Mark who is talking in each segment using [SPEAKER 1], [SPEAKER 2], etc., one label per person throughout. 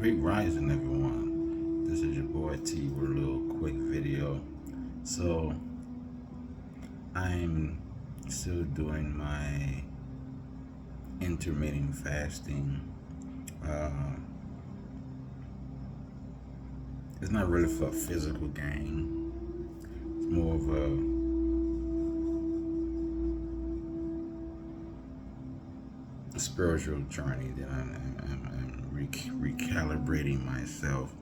[SPEAKER 1] Great rising, everyone. This is your boy T with a little quick video. So, I'm still doing my intermittent fasting. Uh, it's not really for physical gain. It's more of a spiritual journey that I'm recalibrating myself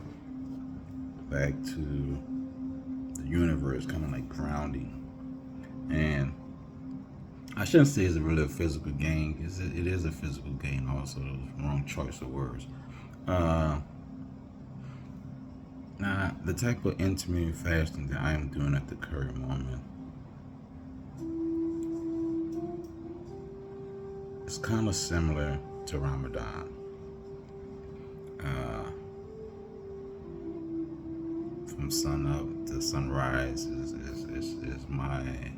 [SPEAKER 1] back to the universe, kind of like grounding. And I shouldn't say it's really a physical gain, because it is a physical gain also. Wrong choice of words. Now, the type of intermittent fasting that I am doing at the current moment, it's kind of similar to Ramadan. From sun up to sunrise is my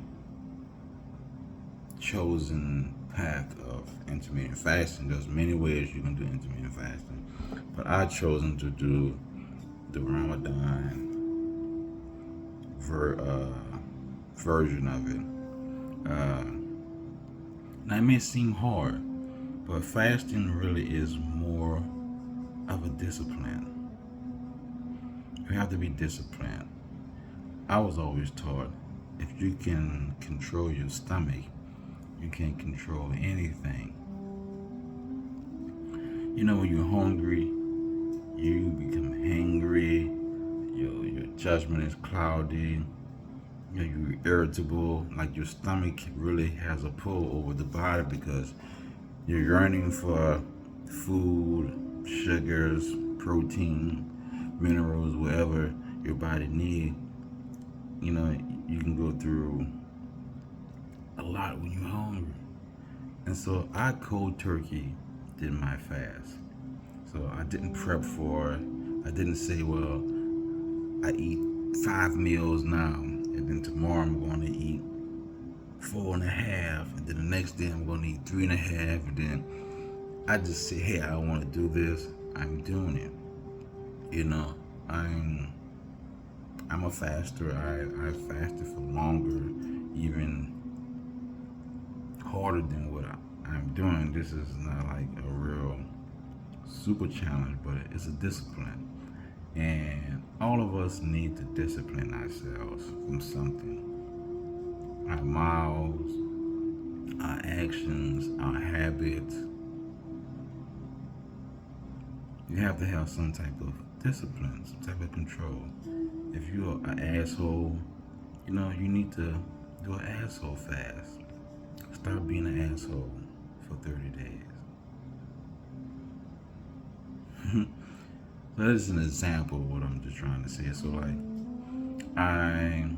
[SPEAKER 1] chosen path of intermittent fasting. There's many ways you can do intermittent fasting, but I've chosen to do the Ramadan version of it. Now it may seem hard, but fasting really is more of a discipline. You have to be disciplined. I was always taught if you can control your stomach, you can't control anything. You know, when you're hungry, you become hangry, your judgment is cloudy, you're irritable, like your stomach really has a pull over the body because you're yearning for food, sugars, protein, minerals, whatever your body needs. You know, you can go through a lot when you're hungry. And so I cold turkey did my fast. So I didn't prep for it. I didn't say, well, I eat 5 meals now, and then tomorrow I'm going to eat 4.5, and then the next day I'm going to eat 3.5, and then I just say, hey, I want to do this. I'm doing it. You know, I'm a faster. I fasted for longer, even harder than what I'm doing. This is not like a real super challenge, but it's a discipline. And all of us need to discipline ourselves from something. Our mouths, our actions, our habits. You have to have some type of discipline, some type of control. If you're an asshole, you know, you need to do an asshole fast. Stop being an asshole for 30 days. So this is an example of what I'm just trying to say. So like, I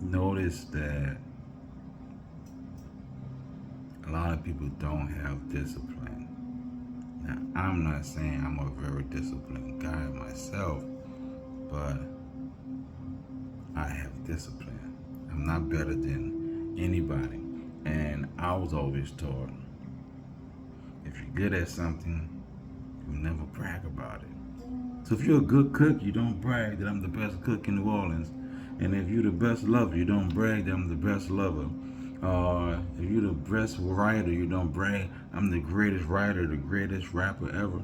[SPEAKER 1] noticed that a lot of people don't have discipline. Now, I'm not saying I'm a very disciplined guy myself, but I have discipline. I'm not better than anybody. And I was always taught, if you're good at something, you never brag about it. So if you're a good cook, you don't brag that I'm the best cook in New Orleans. And if you're the best lover, you don't brag that I'm the best lover. If you're the best writer, you don't brag I'm the greatest writer, the greatest rapper ever.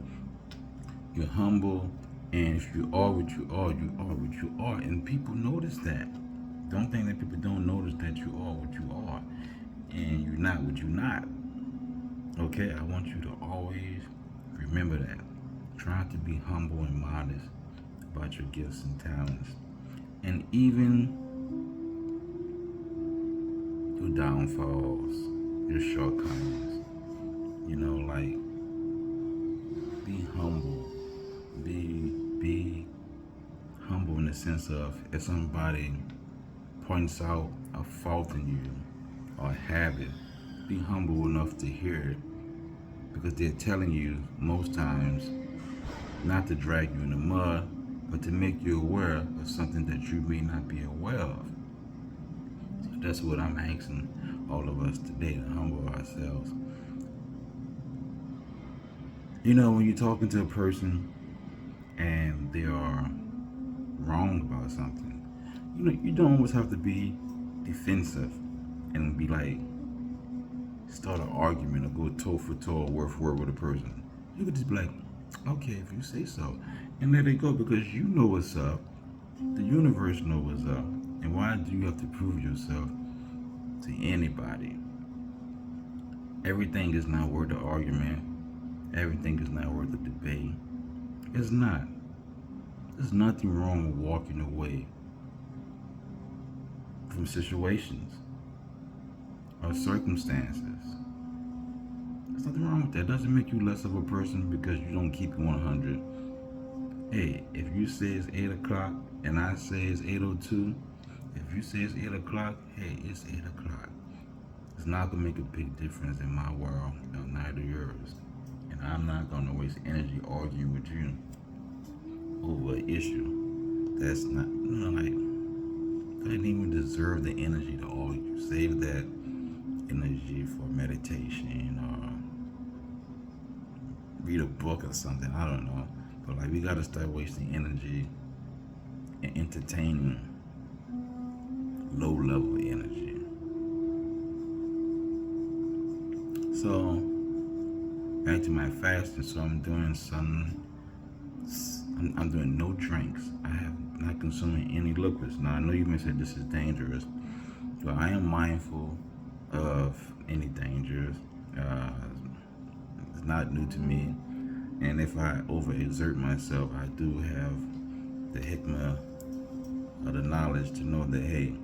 [SPEAKER 1] You're humble, and if you are what you are, you are what you are. And people notice that. Don't think that people don't notice that you are what you are, and you're not what you're not. Okay, I want you to always remember that. Try to be humble and modest about your gifts and talents. And even your downfalls, your shortcomings. You know, like, be humble. Be humble in the sense of if somebody points out a fault in you or a habit, be humble enough to hear it, because they're telling you most times not to drag you in the mud, but to make you aware of something that you may not be aware of. So that's what I'm asking all of us today, to humble ourselves When you're talking to a person and they are wrong about something, you don't always have to be defensive and be like, start an argument or go toe for toe or word for word with a person. You could just be like, okay, if you say so, and let it go because you know what's up. The universe knows what's up. And why do you have to prove yourself to anybody? Everything is not worth the argument. Everything is not worth the debate. It's not. There's nothing wrong with walking away from situations or circumstances. There's nothing wrong with that. It doesn't make you less of a person because you don't keep it 100. Hey, if you say it's 8 o'clock and I say it's 8:02, if you say it's 8 o'clock, hey, it's 8 o'clock. It's not going to make a big difference in my world, neither yours. And I'm not going to waste energy arguing with you over an issue that's not, doesn't even deserve the energy to argue. Save that energy for meditation or read a book or something. I don't know. But we gotta start wasting energy and entertaining low level energy. So back to my fasting. So I'm doing I'm doing no drinks. I have not consuming any liquids. Now I know you may say this is dangerous, but I am mindful of any dangers. It's not new to me. And if I overexert myself, I do have the hikmah of the knowledge to know that, hey,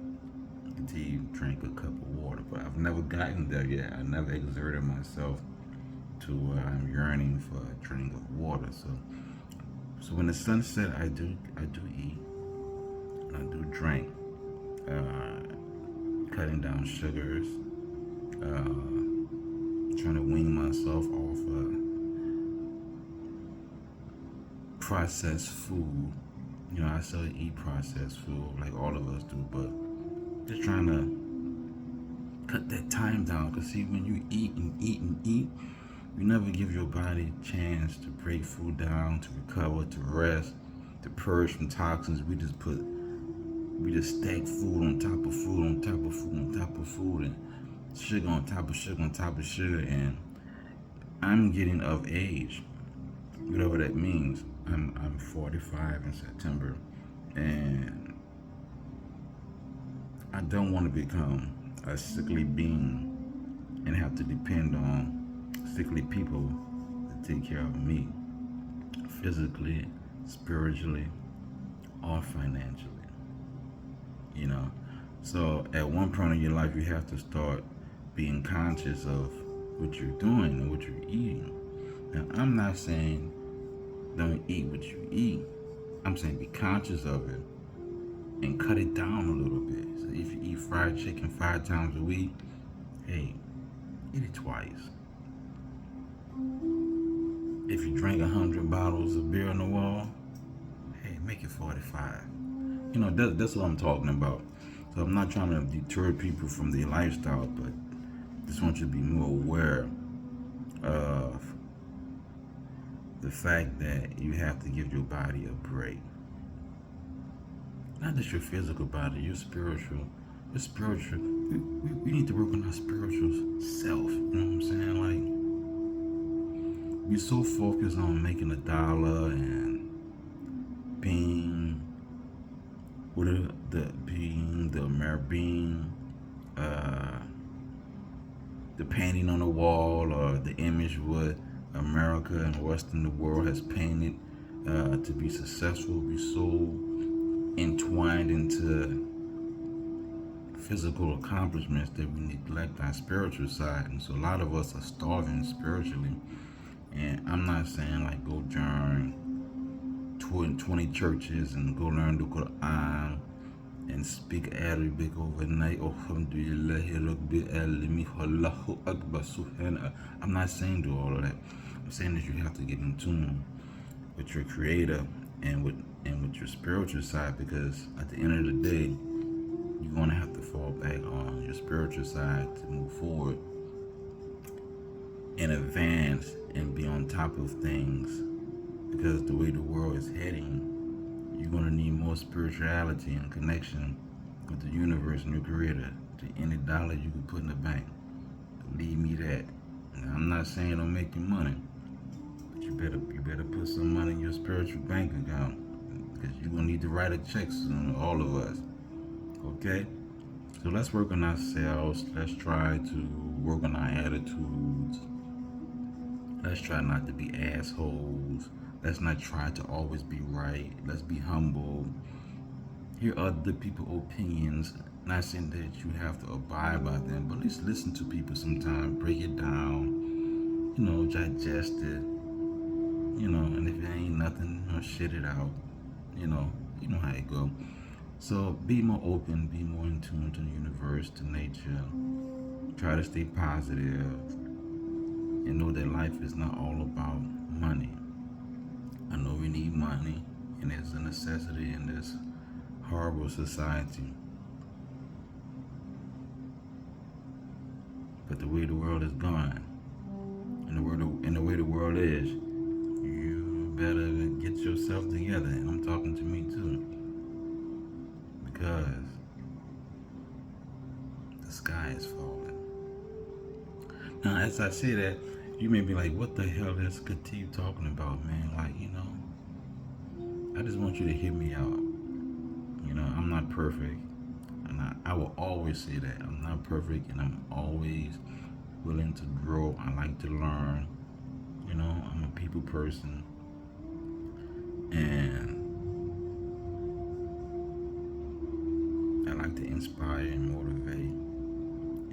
[SPEAKER 1] continue to drink a cup of water. But I've never gotten there yet. I never exerted myself to where I'm yearning for a drink of water. So when the sun sets, I do eat and I do drink. Cutting down sugars, trying to wean myself off processed food. I still eat processed food like all of us do, but just trying to cut that time down. Because see, when you eat and eat and eat, you never give your body a chance to break food down, to recover, to rest, to purge from toxins. We just stack food on top of food on top of food on top of food, and sugar on top of sugar on top of sugar. And I'm getting of age, whatever that means. I'm 45 in September, and I don't want to become a sickly being and have to depend on sickly people to take care of me, physically, spiritually, or financially. So at one point in your life, you have to start being conscious of what you're doing and what you're eating. Now, I'm not saying don't eat what you eat. I'm saying be conscious of it and cut it down a little bit. So if you eat fried chicken 5 times a week, hey, eat it twice. If you drink 100 bottles of beer on the wall, hey, make it 45. That's what I'm talking about. So I'm not trying to deter people from their lifestyle, but just want you to be more aware of the fact that you have to give your body a break. Not just your physical body, your spiritual. Your spiritual. We need to work on our spiritual self. You know what I'm saying? We're so focused on making $1 and being the painting on the wall, or the image what America and the rest of the world has painted to be successful. We're so entwined into physical accomplishments that we neglect our spiritual side, and so a lot of us are starving spiritually. And I'm not saying go join 20 churches and go learn the Quran and speak Arabic overnight. I'm not saying do all of that. I'm saying that you have to get in tune with your creator and with your spiritual side, because at the end of the day, you're gonna have to fall back on your spiritual side to move forward and advance and be on top of things, because the way the world is heading, you're going to need more spirituality and connection with the universe and your creator to any dollar you can put in the bank. Believe me that. Now, I'm not saying don't make you money, but you better put some money in your spiritual bank account, because you're going to need to write a check soon, all of us. Okay? So let's work on ourselves. Let's try to work on our attitudes. Let's try not to be assholes. Let's not try to always be right. Let's be humble. Hear other people's opinions. Not saying that you have to abide by them, but at least listen to people sometimes. Break it down. Digest it. And if it ain't nothing, shit it out. You know how it go. So be more open, be more in tune to the universe, to nature. Try to stay positive, and know that life is not all about money. I know we need money, and it's a necessity in this horrible society. But the way the world is going, and the way the world is, you better get yourself together. And I'm talking to me too, because the sky is falling. Now, as I say that, you may be like, what the hell is Khatib talking about, man? I just want you to hear me out. I'm not perfect. And I will always say that. I'm not perfect, and I'm always willing to grow. I like to learn. I'm a people person. And I like to inspire and motivate.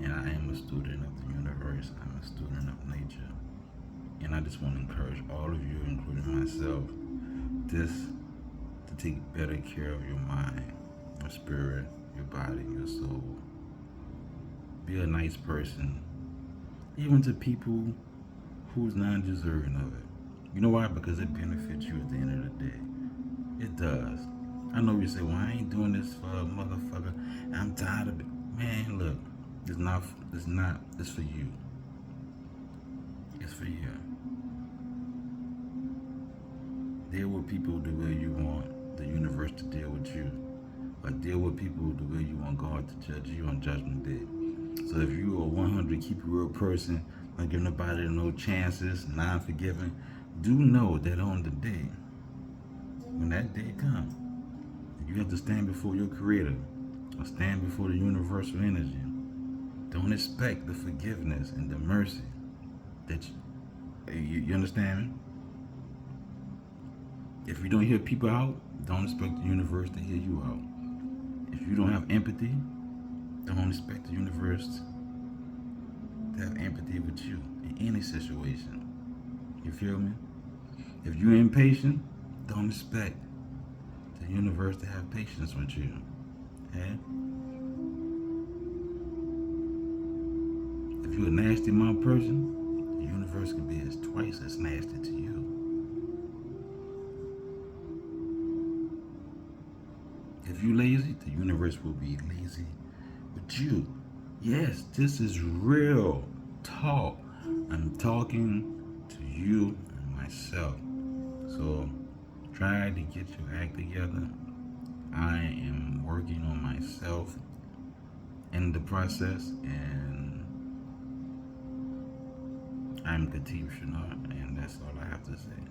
[SPEAKER 1] And I am a student of the universe. I'm a student of nature. And I just want to encourage all of you, including myself, to take better care of your mind, your spirit, your body, your soul. Be a nice person, even to people who's not deserving of it. You know why? Because it benefits you at the end of the day. It does. I know you say, well, I ain't doing this for a motherfucker. I'm tired of it. Man, look, it's for you. It's for you. Deal with people the way you want the universe to deal with you. Or deal with people the way you want God to judge you on Judgment Day. So if you are 100, keep a real person, not giving nobody no chances, non-forgiving, do know that on the day, when that day comes, you have to stand before your Creator, or stand before the universal energy. Don't expect the forgiveness and the mercy that you understand me? If you don't hear people out, don't expect the universe to hear you out. If you don't have empathy, don't expect the universe to have empathy with you in any situation. You feel me? If you're impatient, don't expect the universe to have patience with you. Okay? If you're a nasty mouth person, the universe could be twice as nasty to you. If you're lazy, the universe will be lazy with you. Yes, this is real talk. I'm talking to you and myself. So try to get your act together. I am working on myself in the process, and I'm Khatib Shanard, and that's all I have to say.